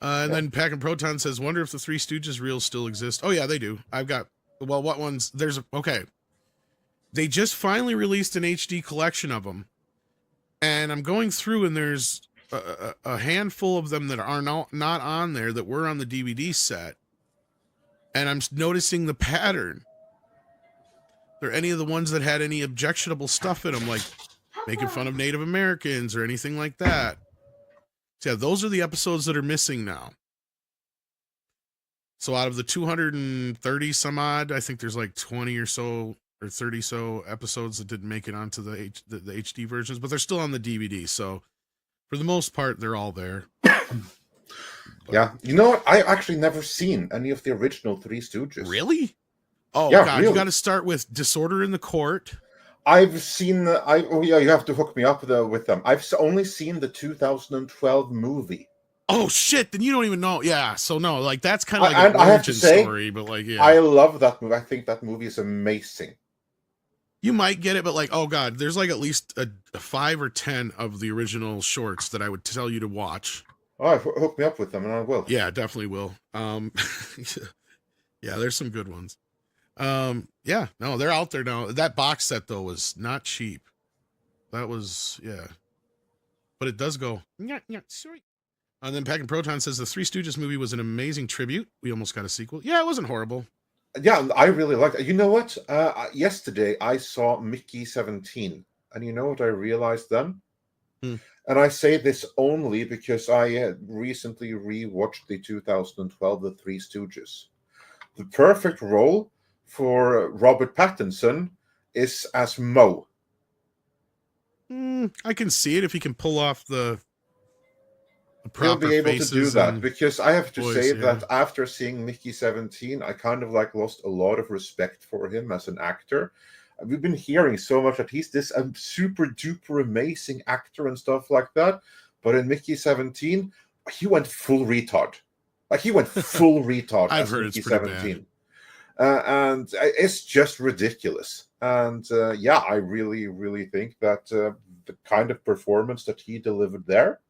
And then Pack and Proton says, wonder if the Three Stooges reels still exist. Oh, yeah, they do. I've got, well, what ones? Okay. They just finally released an HD collection of them. And I'm going through, and there's a handful of them that are not on there that were on the DVD set. And I'm noticing the pattern. Are there any of the ones that had any objectionable stuff in them, like making fun of Native Americans or anything like that? So yeah, those are the episodes that are missing now. So out of the 230 some odd, I think there's like 20 or so or 30 so episodes that didn't make it onto the HD versions, but they're still on the DVD. So for the most part, they're all there. Yeah. You know what? I actually never seen any of the original Three Stooges. Really? Oh, yeah, God. really. You got to start with Disorder in the Court. I've seen... you have to hook me up with them. I've only seen the 2012 movie. Oh, shit. Then you don't even know. Yeah. So, no, like, that's kind of like an origin story, but like, yeah. I love that movie. I think that movie is amazing. You might get it, but like, oh, God, there's like at least a 5 or 10 of the original shorts that I would tell you to watch. Oh, hook me up with them, and I will. Yeah, definitely will. Yeah, there's some good ones. Yeah, no, they're out there now. That box set though was not cheap. That was, yeah, but it does go. Sorry. And then Pack and Proton says the Three Stooges movie was an amazing tribute. We almost got a sequel. Yeah, it wasn't horrible. Yeah, I really liked it. You know what? Yesterday I saw Mickey 17, and you know what I realized then? And I say this only because I recently rewatched the 2012 The Three Stooges. The perfect role for Robert Pattinson is as Moe. I can see it if he can pull off the He'll proper be able to do that, because I have to say yeah. that after seeing Mickey 17, I kind of like lost a lot of respect for him as an actor. We've been hearing so much that he's this super duper amazing actor and stuff like that, but in Mickey 17, he went full retard. Like, he went full retard. I've heard Mickey it's pretty 17. And it's just ridiculous. And yeah, I really, really think that the kind of performance that he delivered there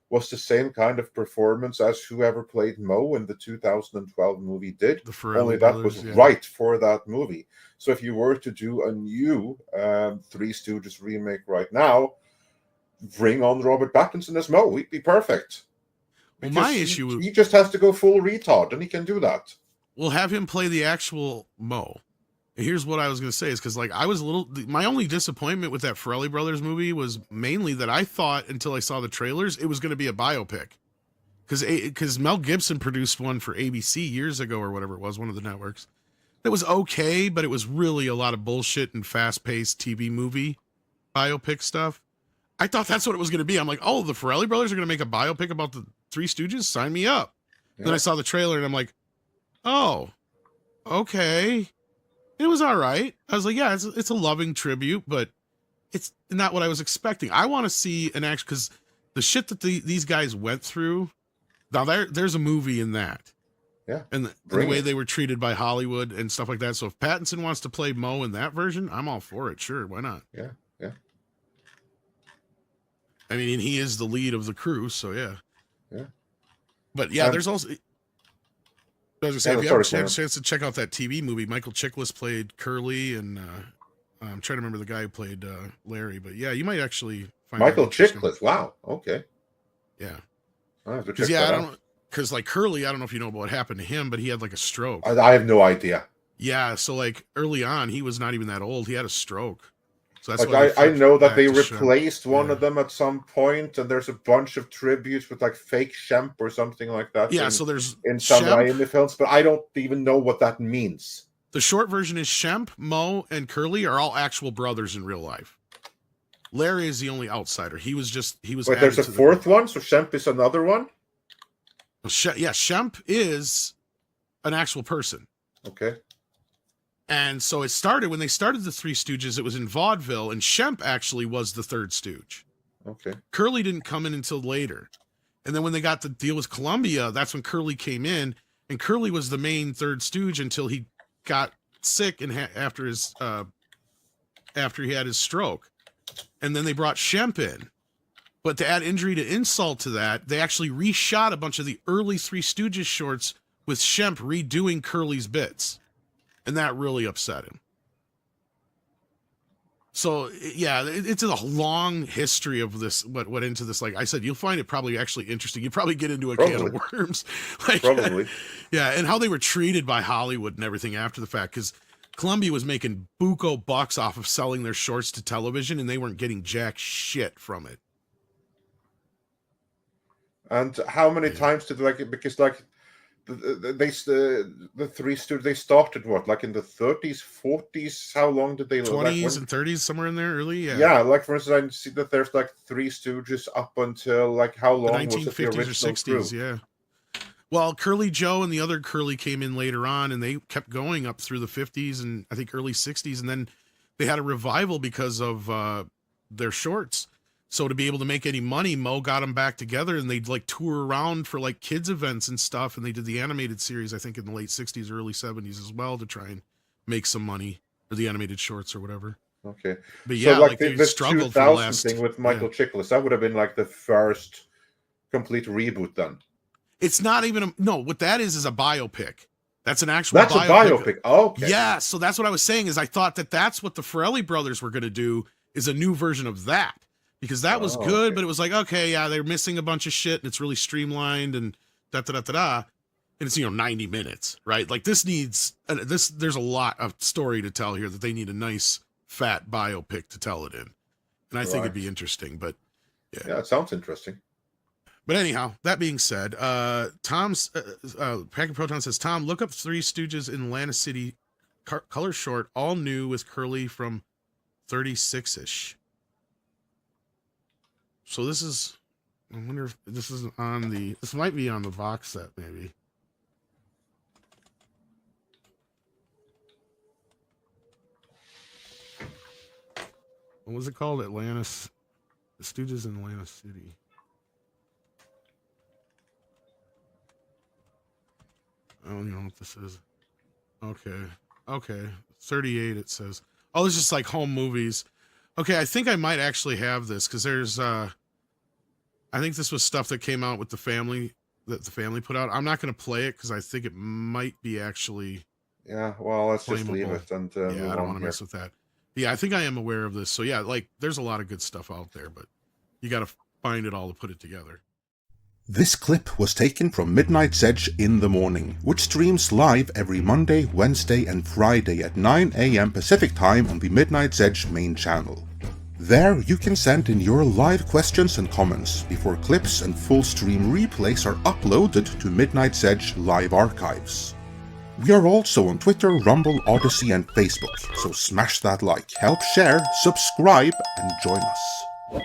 was the same kind of performance as whoever played Moe in the 2012 movie did. Only that was right for that movie. So if you were to do a new Three Stooges remake right now, bring on Robert Pattinson as Moe. He'd be perfect. Well, my issue... He just has to go full retard, and he can do that. We'll have him play the actual Moe. Here's what I was going to say is because, like, I was my only disappointment with that Farrelly Brothers movie was mainly that I thought until I saw the trailers it was going to be a biopic, because Mel Gibson produced one for ABC years ago or whatever it was, one of the networks. That was okay, but it was really a lot of bullshit and fast-paced TV movie biopic stuff. I thought that's what it was going to be. I'm like, oh, the Farrelly Brothers are going to make a biopic about the Three Stooges? Sign me up. Yeah. Then I saw the trailer and I'm like, oh, okay. It was all right. I was like, yeah, it's a loving tribute, but it's not what I was expecting. I want to see an action, because the shit that these guys went through. Now there's a movie in that. Yeah. And the way they were treated by Hollywood and stuff like that. So if Pattinson wants to play Moe in that version, I'm all for it. Sure, why not? Yeah, yeah. I mean, he is the lead of the crew, so yeah. Yeah. But yeah, there's also... I was going to say, if you have a chance to check out that TV movie, Michael Chiklis played Curly, and I'm trying to remember the guy who played Larry, but yeah, you might actually find Michael Chiklis. Wow. Okay. Yeah. Because like Curly, I don't know if you know about what happened to him, but he had like a stroke. I have no idea. Yeah. So like early on, he was not even that old. He had a stroke. So that's like I know that they replaced one of them at some point, and there's a bunch of tributes with like fake Shemp or something like that. Yeah, so there's in some Miami films, but I don't even know what that means. The short version is Shemp, Moe, and Curly are all actual brothers in real life. Larry is the only outsider. He was. Wait, there's a fourth one, so Shemp is another one. Yeah, Shemp is an actual person. Okay. And so it started, when they started the Three Stooges, it was in vaudeville, and Shemp actually was the third stooge. Okay. Curly didn't come in until later. And then when they got the deal with Columbia, that's when Curly came in, and Curly was the main third stooge until he got sick and after he had his stroke. And then they brought Shemp in. But to add injury to insult to that, they actually reshot a bunch of the early Three Stooges shorts with Shemp redoing Curly's bits. And that really upset him. So, yeah, it's a long history of this, what went into this. Like I said, you'll find it probably actually interesting. You'd probably get into a can of worms. Like, Probably. Yeah, and how they were treated by Hollywood and everything after the fact. Because Columbia was making buco bucks off of selling their shorts to television, and they weren't getting jack shit from it. And how many times did, like, because, like, the Three Stooges, they started what, like in the 30s, 40s? How long did they 20s and 30s, somewhere in there, early? Yeah, like for instance, I see that there's like Three Stooges up until like how long the was it the 1950s original or 60s, crew? yeah. Well, Curly Joe and the other Curly came in later on, and they kept going up through the 50s and I think early 60s, and then they had a revival because of their shorts. So to be able to make any money, Mo got them back together, and they'd like tour around for like kids events and stuff. And they did the animated series, I think in the late 60s, early 70s as well, to try and make some money, or the animated shorts or whatever. Okay. But yeah, so like they this struggled 2000 for the last thing with Michael Chiklis, that would have been like the first complete reboot then. It's not even no, what that is a biopic. That's an actual That's biopic. a biopic. Oh, okay. Yeah, so that's what I was saying is I thought that's what the Farrelly brothers were going to do, is a new version of that. Because that was good, but it was like, okay, yeah, they're missing a bunch of shit, and it's really streamlined, and da-da-da-da-da. And it's, 90 minutes, right? Like, this needs, there's a lot of story to tell here that they need a nice, fat biopic to tell it in. And I think it'd be interesting, but yeah. Yeah, it sounds interesting. But anyhow, that being said, Tom's, Packer Proton says, Tom, look up Three Stooges in Atlanta City, color short, all new with Curly from 36-ish. So this is, I wonder if this is on this might be on the box set, maybe. What was it called? The Stooges in Atlanta City. I don't even know what this is. Okay. 38 it says. Oh, it's just like home movies. Okay, I think I might actually have this, because there's I think this was stuff that came out with the family, that the family put out. I'm not going to play it because I think it might be actually well, let's just leave it and I don't want to mess with that. Yeah, I think I am aware of this. So yeah, like there's a lot of good stuff out there, but you got to find it all to put it together. This clip was taken from Midnight's Edge in the Morning, which streams live every Monday, Wednesday and Friday at 9 AM Pacific Time on the Midnight's Edge main channel. There you can send in your live questions and comments before clips and full stream replays are uploaded to Midnight's Edge live archives. We are also on Twitter, Rumble, Odyssey and Facebook, so smash that like, help share, subscribe and join us.